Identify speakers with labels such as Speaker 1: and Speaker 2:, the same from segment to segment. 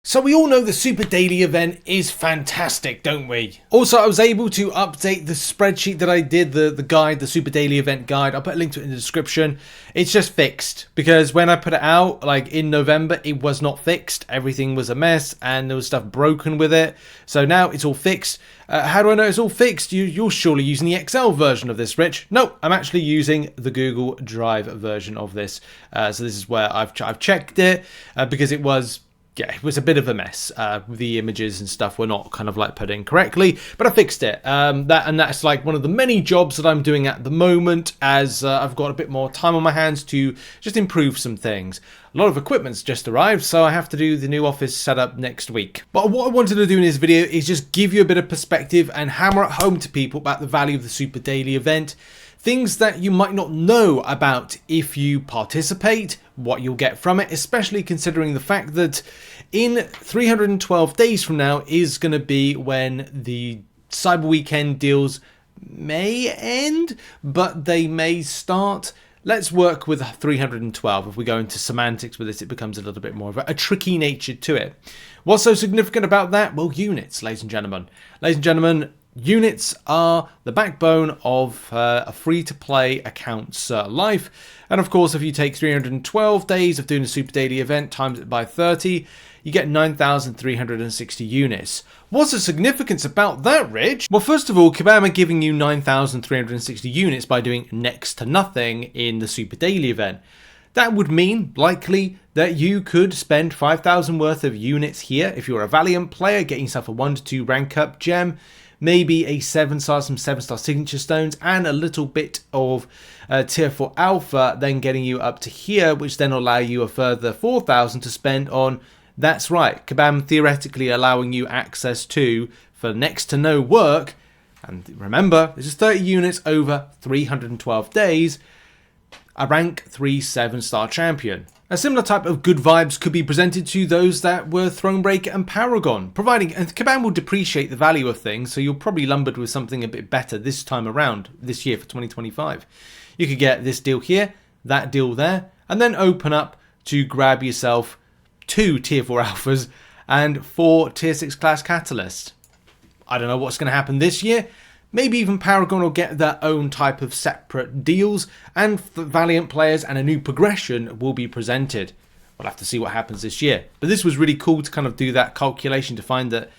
Speaker 1: So we all know the Super Daily event is fantastic, don't we? Also, I was able to update the spreadsheet that I did, the guide, the Super Daily event guide. I'll put a link to it in the description. It's just fixed because when I put it out, like in November, it was not fixed. Everything was a mess and there was stuff broken with it. So now it's all fixed. How do I know it's all fixed? You're surely using the Excel version of this, Rich. No, I'm actually using the Google Drive version of this. So this is where I've checked it because it was... yeah, it was a bit of a mess. The images and stuff were not kind of like put in correctly, but I fixed it. That's like one of the many jobs that I'm doing at the moment as I've got a bit more time on my hands to just improve some things. A lot of equipment's just arrived, so I have to do the new office setup next week. But what I wanted to do in this video is just give you a bit of perspective and hammer it home to people about the value of the Super Daily event. Things that you might not know about if you participate, what you'll get from it, especially considering the fact that in 312 days from now is going to be when the Cyber Weekend deals may end, but they may start. Let's work with 312. If we go into semantics with this, it becomes a little bit more of a tricky nature to it. What's so significant about that? Well, units, ladies and gentlemen. Ladies and gentlemen, units are the backbone of a free-to-play account's life. And of course, if you take 312 days of doing a Super Daily event, times it by 30, you get 9,360 units. What's the significance about that, Rich? Well, first of all, Kabam are giving you 9,360 units by doing next to nothing in the Super Daily event. That would mean, likely, that you could spend 5,000 worth of units here if you're a Valiant player, getting yourself a 1 to 2 rank up gem, maybe a 7-star, some 7-star signature stones, and a little bit of tier 4 alpha, then getting you up to here, which then will allow you a further 4,000 to spend on, that's right, Kabam theoretically allowing you access to, for next to no work, and remember, this is 30 units over 312 days, a rank 3 7-star champion. A similar type of good vibes could be presented to those that were Thronebreaker and Paragon, providing, and Kabam will depreciate the value of things, so you're probably lumbered with something a bit better this time around, this year for 2025. You could get this deal here, that deal there, and then open up to grab yourself 2 tier 4 alphas and 4 tier 6 class catalysts. I don't know what's going to happen this year. Maybe even Paragon will get their own type of separate deals, and Valiant players and a new progression will be presented. We'll have to see what happens this year. But this was really cool to kind of do that calculation to find that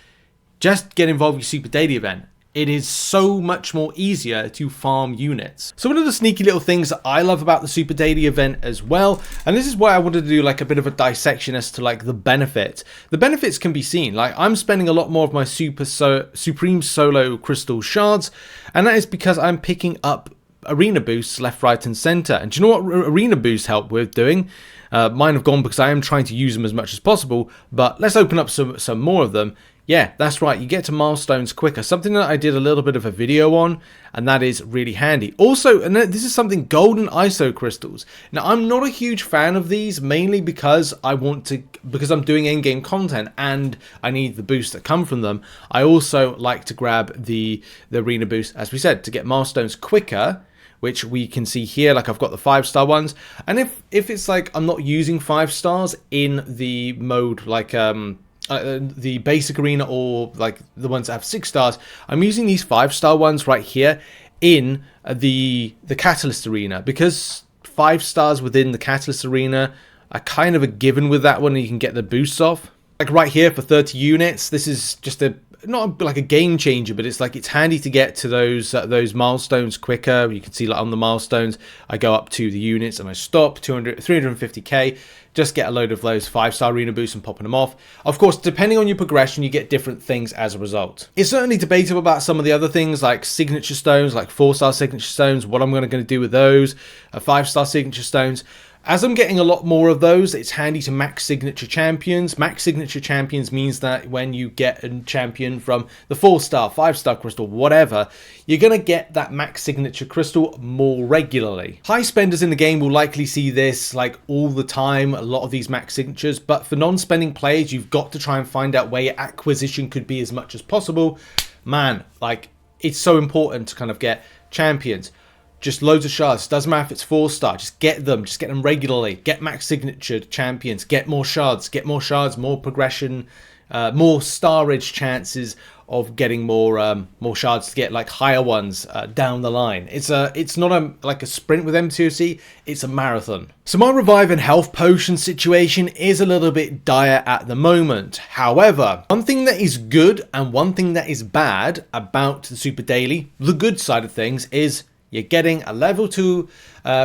Speaker 1: just get involved with your Super Daily event. It is so much more easier to farm units. So one of the sneaky little things that I love about the Super Daily event as well, and this is why I wanted to do like a bit of a dissection as to like the benefit. The benefits can be seen. Like I'm spending a lot more of my Supreme Solo Crystal Shards, and that is because I'm picking up arena boosts left, right, and center. And do you know what arena boosts help with doing? Mine have gone because I am trying to use them as much as possible, but let's open up some more of them. Yeah, that's right, you get to milestones quicker. Something that I did a little bit of a video on, and that is really handy. Also, and this is something, golden ISO crystals. Now, I'm not a huge fan of these, mainly because because I'm doing in-game content and I need the boosts that come from them. I also like to grab the arena boost, as we said, to get milestones quicker, which we can see here, like I've got the 5-star ones. And if it's like I'm not using 5 stars in the mode, like the basic arena or like the ones that have 6 stars, I'm using these 5-star ones right here in the catalyst arena, because 5 stars within the catalyst arena are kind of a given with that one, and you can get the boosts off. Like right here for 30 units, this is just not like a game changer, but it's like it's handy to get to those milestones quicker. You can see like on the milestones, I go up to the units and I stop 350k. Just get a load of those 5-star arena boosts and popping them off. Of course, depending on your progression, you get different things as a result. It's certainly debatable about some of the other things like signature stones, like 4-star signature stones, what I'm going to do with those, 5-star signature stones. As I'm getting a lot more of those, it's handy to max signature champions. Max signature champions means that when you get a champion from the 4-star, 5-star crystal, whatever, you're going to get that max signature crystal more regularly. High spenders in the game will likely see this like all the time, a lot of these max signatures, but for non-spending players, you've got to try and find out where your acquisition could be as much as possible. Man, like it's so important to kind of get champions. Just loads of shards. Doesn't matter if it's 4-star. Just get them. Just get them regularly. Get max signature champions. Get more shards. Get more shards. More progression. More starage chances of getting more shards to get like higher ones down the line. It's not like a sprint with MCOC. It's a marathon. So my revive and health potion situation is a little bit dire at the moment. However, one thing that is good and one thing that is bad about the Super Daily, the good side of things, is you're getting a level 2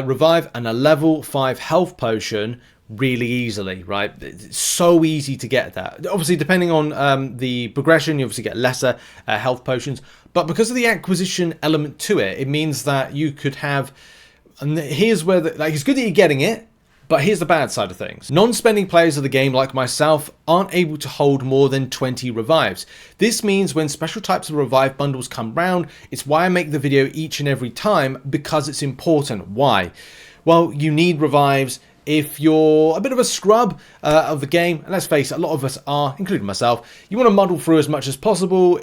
Speaker 1: revive and a level 5 health potion really easily, right? It's so easy to get that. Obviously, depending on the progression, you obviously get lesser health potions. But because of the acquisition element to it, it means that you could have... And here's where... it's good that you're getting it, but here's the bad side of things. Non-spending players of the game, like myself, aren't able to hold more than 20 revives. This means when special types of revive bundles come round, it's why I make the video each and every time, because it's important. Why? Well, you need revives if you're a bit of a scrub of the game. And let's face it, a lot of us are, including myself. You want to muddle through as much as possible,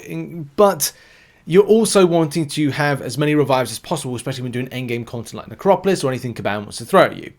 Speaker 1: but you're also wanting to have as many revives as possible, especially when doing endgame content like Necropolis or anything Caban wants to throw at you.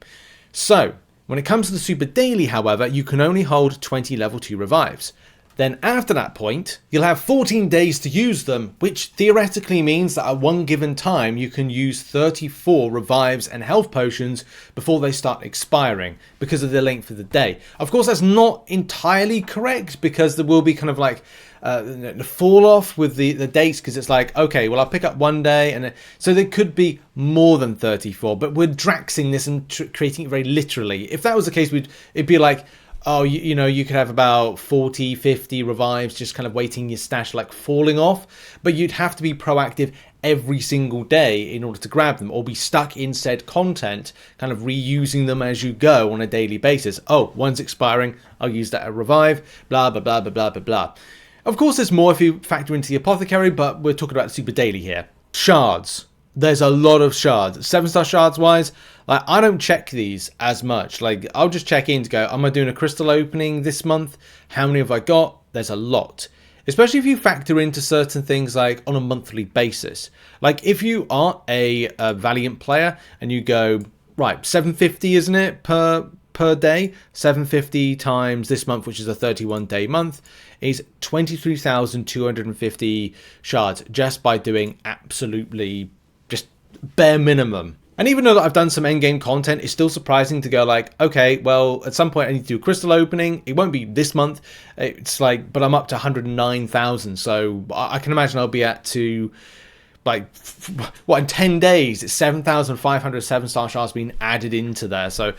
Speaker 1: So, when it comes to the Super Daily, however, you can only hold 20 level 2 revives. Then after that point, you'll have 14 days to use them, which theoretically means that at one given time, you can use 34 revives and health potions before they start expiring because of the length of the day. Of course, that's not entirely correct, because there will be kind of like the fall off with the dates, because it's like, okay, well, I'll pick up one day, and so there could be more than 34, but we're draxing this and creating it very literally. If that was the case, it'd be like, oh, you know, you could have about 40, 50 revives just kind of waiting your stash, like falling off, but you'd have to be proactive every single day in order to grab them, or be stuck in said content, kind of reusing them as you go on a daily basis. Oh, one's expiring, I'll use that at revive, blah, blah, blah, blah, blah, blah, blah. Of course, there's more if you factor into the apothecary, but we're talking about the Super Daily here. Shards. There's a lot of shards. 7-star shards wise, like, I don't check these as much. Like, I'll just check in to go, am I doing a crystal opening this month? How many have I got? There's a lot. Especially if you factor into certain things like on a monthly basis. Like, if you are a Valiant player and you go, right, 750, isn't it, per day? 750 times this month, which is a 31-day month, is 23,250 shards just by doing absolutely just bare minimum. And even though that I've done some endgame content, it's still surprising to go like, okay, well, at some point I need to do a crystal opening. It won't be this month. It's like, but I'm up to 109,000. So I can imagine I'll be at to, like, what, in 10 days, it's 7,500 7-star shards being added into there. So,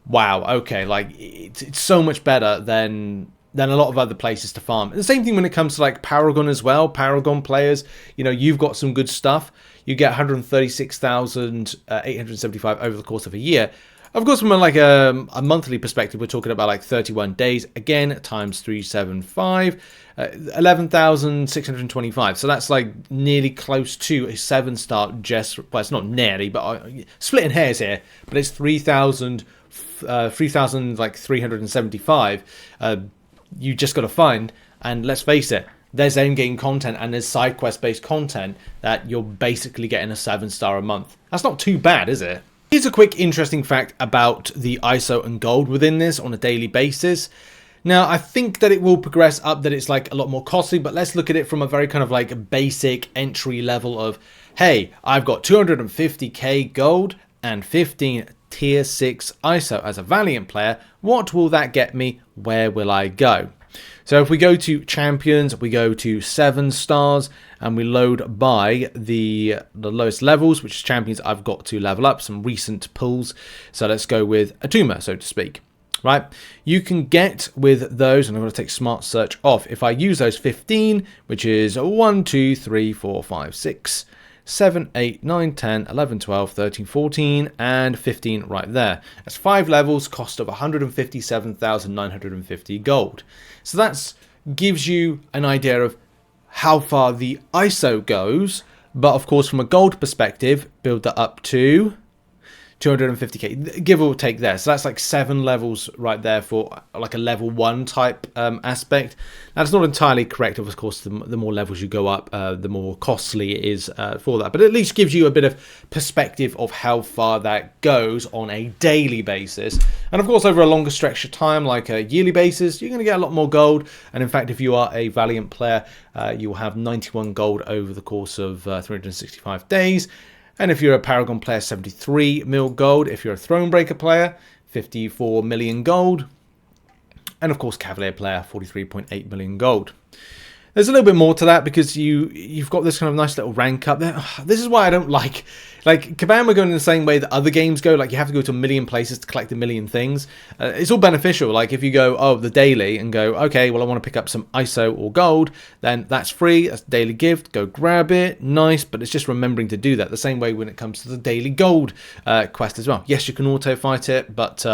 Speaker 1: wow, okay, like, it's so much better than a lot of other places to farm. And the same thing when it comes to like Paragon as well. Paragon players, you know, you've got some good stuff. You get 136,875 over the course of a year. Of course, from like a monthly perspective, we're talking about like 31 days. Again, times 375, 11,625. So that's like nearly close to a 7-star just, well, it's not nearly, but splitting hairs here, but it's 3,375. You just got to find, and let's face it, there's endgame content and there's side quest based content that you're basically getting a 7-star a month. That's not too bad, is it? Here's a quick interesting fact about the ISO and gold within this on a daily basis. Now, I think that it will progress up, that it's like a lot more costly, but let's look at it from a very kind of like basic entry level of, hey, I've got 250k gold and 15 tier 6 ISO as a Valiant player. What will that get me? Where will I go? So if we go to champions, we go to 7 stars, and we load by the lowest levels, which is champions I've got to level up, some recent pulls. So let's go with Atuma, so to speak. Right, you can get with those, and I'm going to take smart search off. If I use those 15, which is 1, 2, 3, 4, 5, 6, 7, 8, 9, 10, 11, 12, 13, 14, and 15 right there. That's 5 levels, cost of 157,950 gold. So that gives you an idea of how far the ISO goes, but of course from a gold perspective, build that up to 250k, give or take there. So that's like 7 levels right there for like a level 1 type aspect. That's not entirely correct. Of course, the more levels you go up, the more costly it is for that. But at least gives you a bit of perspective of how far that goes on a daily basis. And of course, over a longer stretch of time, like a yearly basis, you're going to get a lot more gold. And in fact, if you are a Valiant player, you will have 91 gold over the course of 365 days. And if you're a Paragon player, 73 mil gold. If you're a Thronebreaker player, 54 million gold. And of course, Cavalier player, 43.8 million gold. There's a little bit more to that because you've got this kind of nice little rank up there. This is why I don't like Kabam are going in the same way that other games go. Like you have to go to a million places to collect a million things. It's all beneficial. Like if you go, the daily and go, okay, well I want to pick up some ISO or gold, then that's free. That's a daily gift. Go grab it. Nice. But it's just remembering to do that. The same way when it comes to the daily gold quest as well. Yes, you can auto fight it, but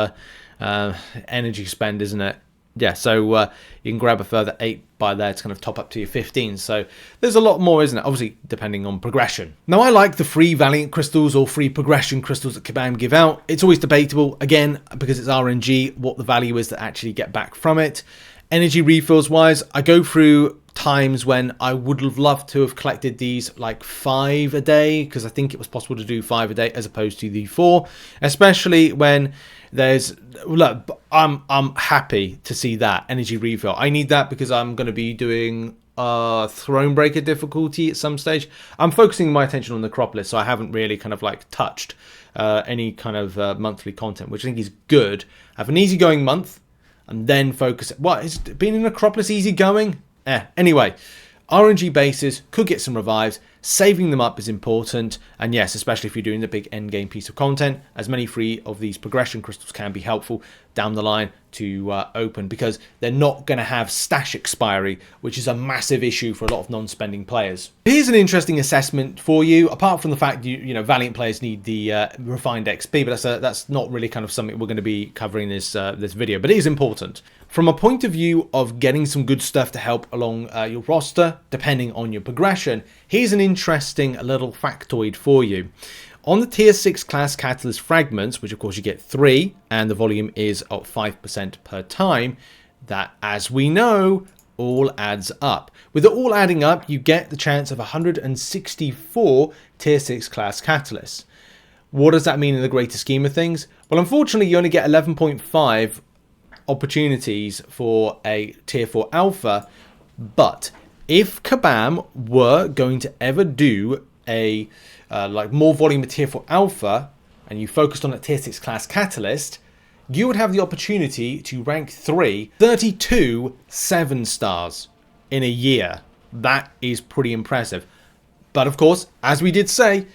Speaker 1: energy spend, isn't it? Yeah, so you can grab a further 8 by there to kind of top up to your 15. So there's a lot more, isn't it? Obviously, depending on progression. Now, I like the free Valiant crystals or free progression crystals that Kabam give out. It's always debatable, again, because it's RNG, what the value is to actually get back from it. Energy refills wise, I go through times when I would have loved to have collected these like 5 a day, because I think it was possible to do 5 a day as opposed to the 4, especially when there's, look, I'm happy to see that energy refill. I need that because I'm going to be doing Thronebreaker difficulty at some stage. I'm focusing my attention on the Necropolis, so I haven't really kind of like touched any kind of monthly content, which I think is good. Have an easygoing month and then focus. What is being in Necropolis easygoing? Anyway, RNG bases could get some revives. Saving them up is important, and yes, especially if you're doing the big end game piece of content, as many free of these progression crystals can be helpful down the line to open, because they're not going to have stash expiry, which is a massive issue for a lot of non-spending players. Here's an interesting assessment for you, apart from the fact you know Valiant players need the refined XP, but that's not really kind of something we're going to be covering this this video, but it is important. From a point of view of getting some good stuff to help along your roster, depending on your progression, here's an interesting little factoid for you. On the tier 6 class catalyst fragments, which of course you get 3, and the volume is at 5% per time, that, as we know, all adds up. With it all adding up, you get the chance of 164 tier 6 class catalysts. What does that mean in the greater scheme of things? Well, unfortunately, you only get 11.5 opportunities for a tier 4 alpha, but if Kabam were going to ever do a like more volume of tier 4 alpha, and you focused on a tier 6 class catalyst, you would have the opportunity to rank 32 7 stars in a year. That is pretty impressive. But of course, as we did say,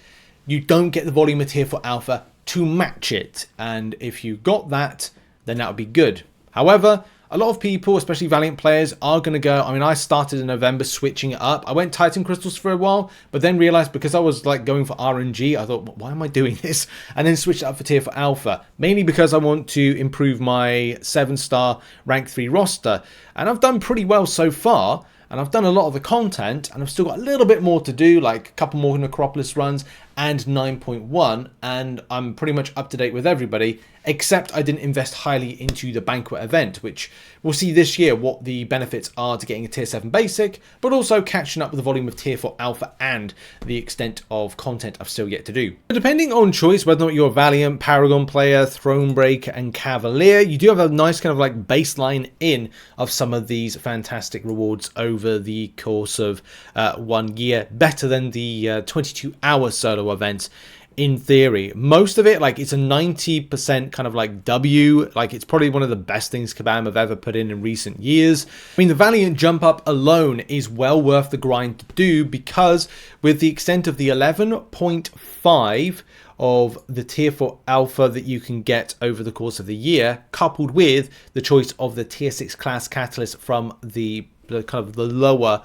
Speaker 1: you don't get the volume of tier 4 alpha to match it, and if you got that, then that would be good. However, a lot of people, especially Valiant players, are going to go, I mean, I started in November switching it up. I went Titan Crystals for a while, but then realized because I was like going for RNG, I thought, why am I doing this? And then switched it up for tier 4 alpha, mainly because I want to improve my 7-star rank 3 roster. And I've done pretty well so far, and I've done a lot of the content, and I've still got a little bit more to do, like a couple more Necropolis runs and 9.1, and I'm pretty much up to date with everybody, except I didn't invest highly into the banquet event, which we'll see this year what the benefits are to getting a tier 7 basic, but also catching up with the volume of tier 4 alpha and the extent of content I've still yet to do. But depending on choice, whether or not you're a Valiant, Paragon player, Thronebreaker and Cavalier, you do have a nice kind of like baseline in of some of these fantastic rewards over the course of 1 year, better than the 22-hour solo events. In theory, most of it, like, it's a 90% kind of like W. Like, it's probably one of the best things Kabam have ever put in recent years. I mean, the Valiant jump up alone is well worth the grind to do, because with the extent of the 11.5 of the tier 4 alpha that you can get over the course of the year, coupled with the choice of the tier 6 class catalyst from the kind of the lower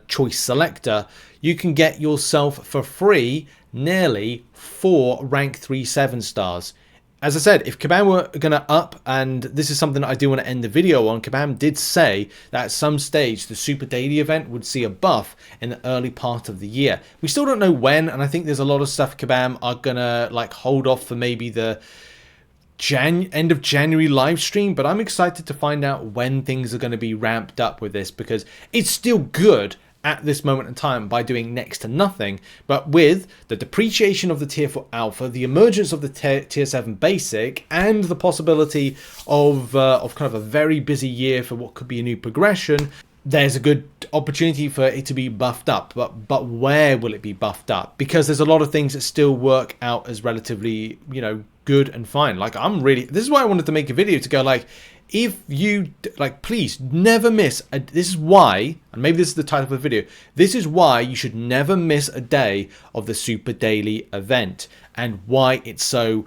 Speaker 1: choice selector, you can get yourself for free nearly 4 rank 3 7 stars. as I said, if Kabam were going to up, and this is something that I do want to end the video on, Kabam did say that at some stage the Super Daily event would see a buff in the early part of the year. We still don't know when, and I think there's a lot of stuff Kabam are going to like hold off for maybe the end of January live stream, but I'm excited to find out when things are going to be ramped up with this, because it's still good at this moment in time by doing next to nothing. But with the depreciation of the tier 4 alpha, the emergence of the tier 7 basic, and the possibility of kind of a very busy year for what could be a new progression, there's a good opportunity for it to be buffed up. But where will it be buffed up? Because there's a lot of things that still work out as relatively, you know, good and fine. Like, this is why I wanted to make a video to go like, if you like, please never miss this is why, and maybe this is the title of the video, this is why you should never miss a day of the Super Daily event, and why it's so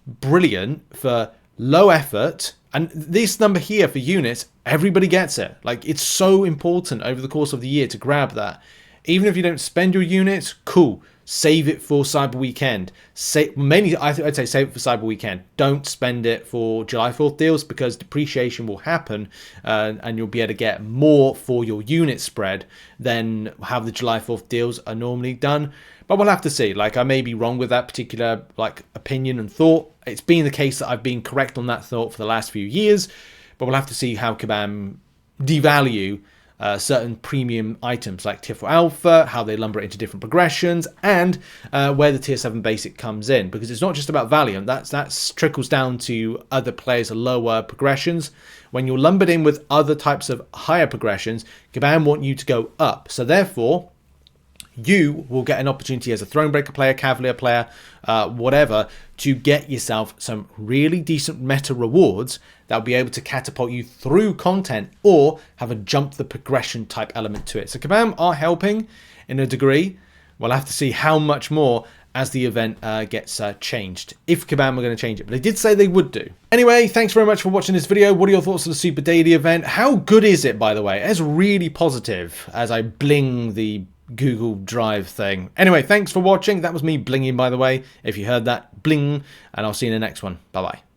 Speaker 1: brilliant for low effort. And this number here for units, everybody gets it. Like, it's so important over the course of the year to grab that. Even if you don't spend your units, cool. Save it for Cyber Weekend. I'd say save it for Cyber Weekend. Don't spend it for July 4th deals, because depreciation will happen, and you'll be able to get more for your unit spread than how the July 4th deals are normally done. But we'll have to see. Like, I may be wrong with that particular like opinion and thought. It's been the case that I've been correct on that thought for the last few years, but we'll have to see how Kabam devalue certain premium items like tier 4 alpha, how they lumber it into different progressions, and where the tier 7 basic comes in, because it's not just about Valiant. That trickles down to other players' lower progressions. When you're lumbered in with other types of higher progressions, Kabam want you to go up. So therefore, you will get an opportunity as a Thronebreaker player, Cavalier player, whatever, to get yourself some really decent meta rewards that will be able to catapult you through content, or have a jump the progression type element to it. So Kabam are helping in a degree. We'll have to see how much more as the event gets changed, if Kabam are going to change it. But they did say they would do. Anyway, thanks very much for watching this video. What are your thoughts on the Super Daily event? How good is it, by the way? It's really positive as I bling the Google Drive thing. Anyway, thanks for watching. That was me blinging, by the way, if you heard that. Bling. And I'll see you in the next one. Bye-bye.